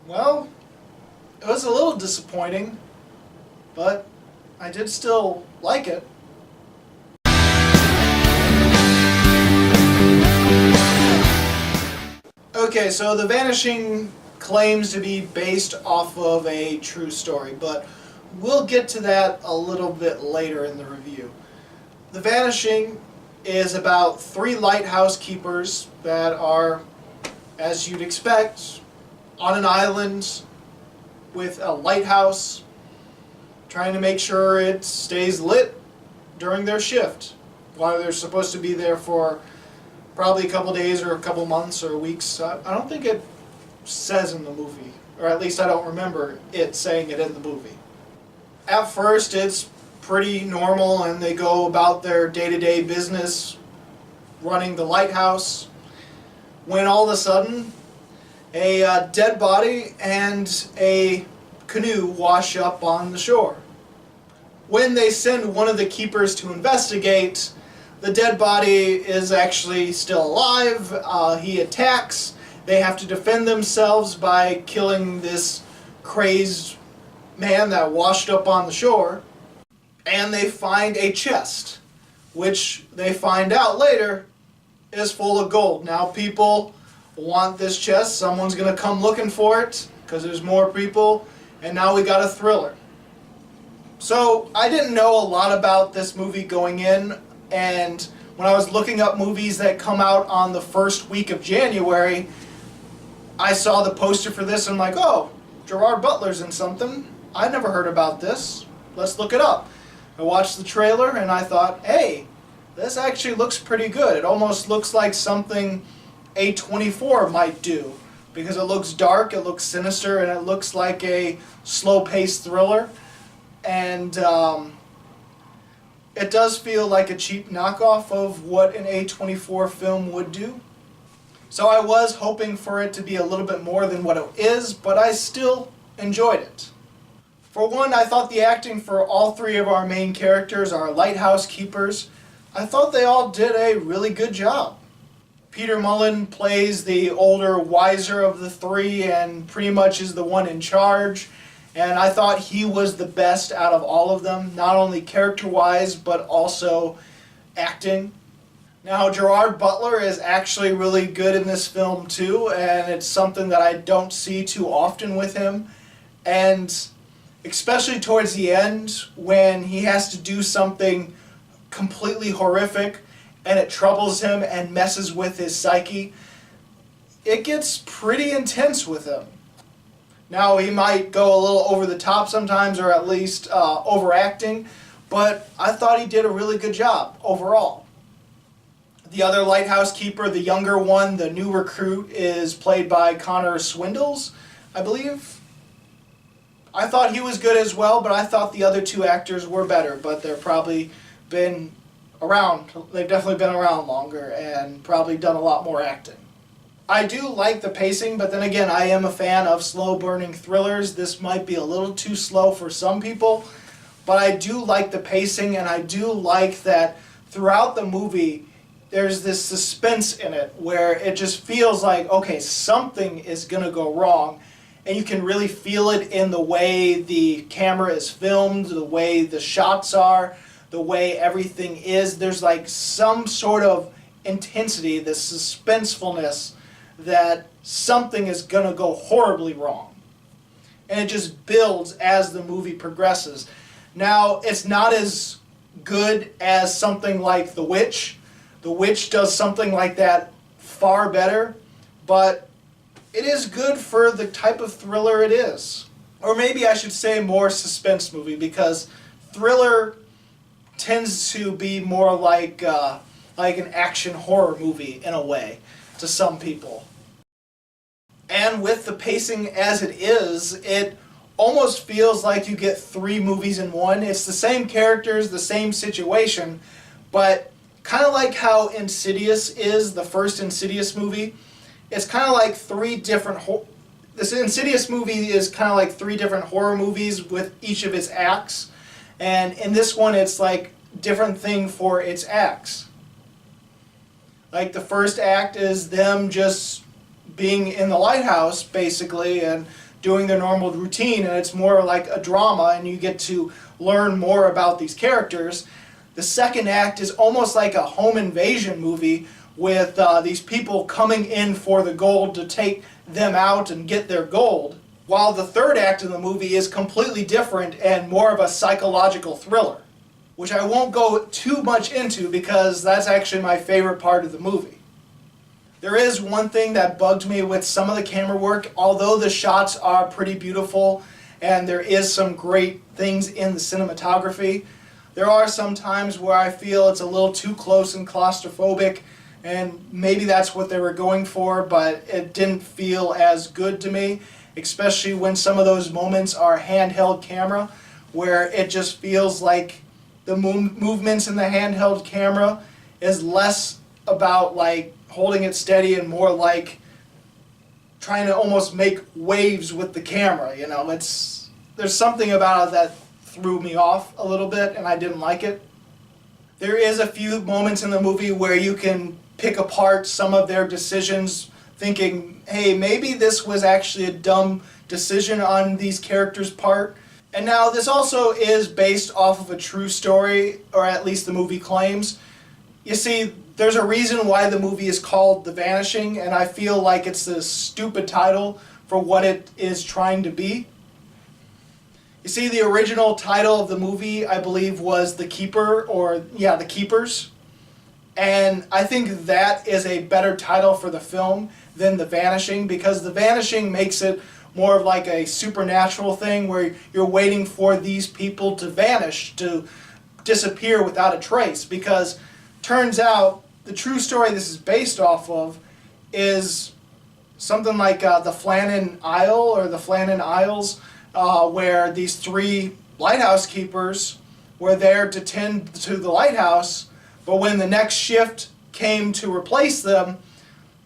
Well, it was a little disappointing, but I did still like it. Okay, so The Vanishing claims to be based off of a true story, but we'll get to that a little bit later in the review. The Vanishing is about 3 lighthouse keepers that are, as you'd expect, on an island with a lighthouse, trying to make sure it stays lit during their shift, while they're supposed to be there for probably a couple days or a couple months or weeks. I don't think it says in the movie, or at least I don't remember it saying it in the movie. At first it's pretty normal and they go about their day-to-day business running the lighthouse, when all of a sudden a dead body and a canoe wash up on the shore. When they send one of the keepers to investigate, the dead body is actually still alive. He attacks. They have to defend themselves by killing this crazed man that washed up on the shore. And they find a chest, which they find out later is full of gold. Now people want this chest. Someone's going to come looking for it because there's more people. And now we got a thriller. So I didn't know a lot about this movie going in. And when I was looking up movies that come out on the first week of January, I saw the poster for this and I'm like, oh, Gerard Butler's in something. I never heard about this. Let's look it up. I watched the trailer and I thought, hey, this actually looks pretty good. It almost looks like something A24 might do, because it looks dark, it looks sinister, and it looks like a slow-paced thriller. And it does feel like a cheap knockoff of what an A24 film would do. So I was hoping for it to be a little bit more than what it is, but I still enjoyed it. For one, I thought the acting for all 3 of our main characters, our lighthouse keepers, I thought they all did a really good job. Peter Mullen plays the older, wiser of the 3 and pretty much is the one in charge. And I thought he was the best out of all of them, not only character-wise, but also acting. Now, Gerard Butler is actually really good in this film too, and it's something that I don't see too often with him. And especially towards the end, when he has to do something completely horrific, and it troubles him and messes with his psyche, it gets pretty intense with him. Now, he might go a little over the top sometimes, or at least overacting, but I thought he did a really good job overall. The other lighthouse keeper, the younger one, the new recruit, is played by Connor Swindles, I believe. I thought he was good as well, but I thought the other 2 actors were better, but they've probably been around. They've definitely been around longer and probably done a lot more acting. I do like the pacing, but then again, I am a fan of slow-burning thrillers. This might be a little too slow for some people, but I do like the pacing, and I do like that throughout the movie, there's this suspense in it where it just feels like, okay, something is going to go wrong, and you can really feel it in the way the camera is filmed, the way the shots are, the way everything is. There's like some sort of intensity, this suspensefulness, that something is going to go horribly wrong. And it just builds as the movie progresses. Now, it's not as good as something like The Witch. The Witch does something like that far better, but it is good for the type of thriller it is. Or maybe I should say more suspense movie, because thriller tends to be more like an action horror movie in a way to some people. And with the pacing as it is, it almost feels like you get 3 movies in one. It's the same characters, the same situation, but kind of like how Insidious is, the first Insidious movie. It's kind of like 3 different... This Insidious movie is kind of like 3 different horror movies with each of its acts. And in this one, it's like different thing for its acts. Like the first act is them just being in the lighthouse, basically, and doing their normal routine, and it's more like a drama and you get to learn more about these characters. The second act is almost like a home invasion movie with these people coming in for the gold to take them out and get their gold, while the third act of the movie is completely different and more of a psychological thriller, which I won't go too much into because that's actually my favorite part of the movie. There is one thing that bugged me with some of the camera work. Although the shots are pretty beautiful and there is some great things in the cinematography, there are some times where I feel it's a little too close and claustrophobic, and maybe that's what they were going for, but it didn't feel as good to me, especially when some of those moments are handheld camera, where it just feels like the movements in the handheld camera is less about like holding it steady and more like trying to almost make waves with the camera. You know, there's something about it that threw me off a little bit and I didn't like it. There is a few moments in the movie where you can pick apart some of their decisions, thinking, hey, maybe this was actually a dumb decision on these characters' part. And now this also is based off of a true story, or at least the movie claims. You see, there's a reason why the movie is called The Vanishing, and I feel like it's a stupid title for what it is trying to be. You see, the original title of the movie, I believe, was The Keeper, or yeah, The Keepers. And I think that is a better title for the film than The Vanishing, because The Vanishing makes it more of like a supernatural thing where you're waiting for these people to vanish, to disappear without a trace. Because turns out the true story this is based off of is something like the Flannan Isle or the Flannan Isles, where these three lighthouse keepers were there to tend to the lighthouse, but when the next shift came to replace them,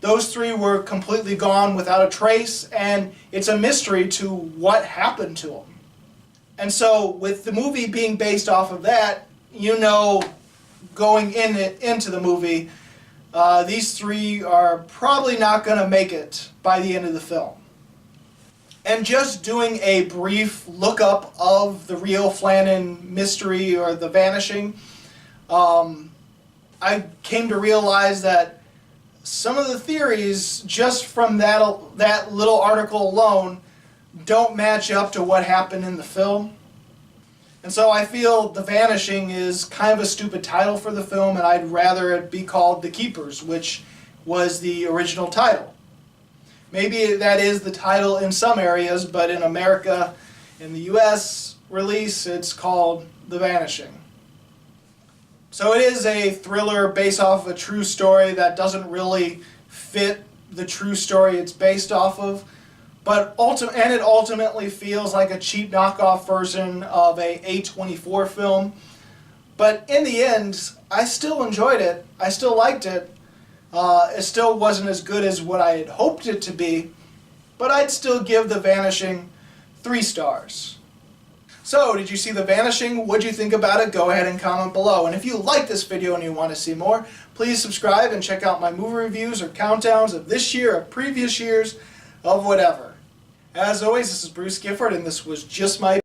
those three were completely gone without a trace, and it's a mystery to what happened to them. And so with the movie being based off of that, you know, going into the movie, these three are probably not going to make it by the end of the film. And just doing a brief lookup of the real Flannan mystery or The Vanishing, I came to realize that some of the theories, just from that little article alone, don't match up to what happened in the film. And so I feel The Vanishing is kind of a stupid title for the film, and I'd rather it be called The Keepers, which was the original title. Maybe that is the title in some areas, but in America, in the US release, it's called The Vanishing. So it is a thriller based off of a true story that doesn't really fit the true story it's based off of, but it ultimately feels like a cheap knockoff version of a A24 film. But in the end, I still enjoyed it. I still liked it. It still wasn't as good as what I had hoped it to be, but I'd still give The Vanishing 3 stars. So, did you see The Vanishing? What'd you think about it? Go ahead and comment below. And if you like this video and you want to see more, please subscribe and check out my movie reviews or countdowns of this year, of previous years, of whatever. As always, this is Bruce Gifford, and this was Just My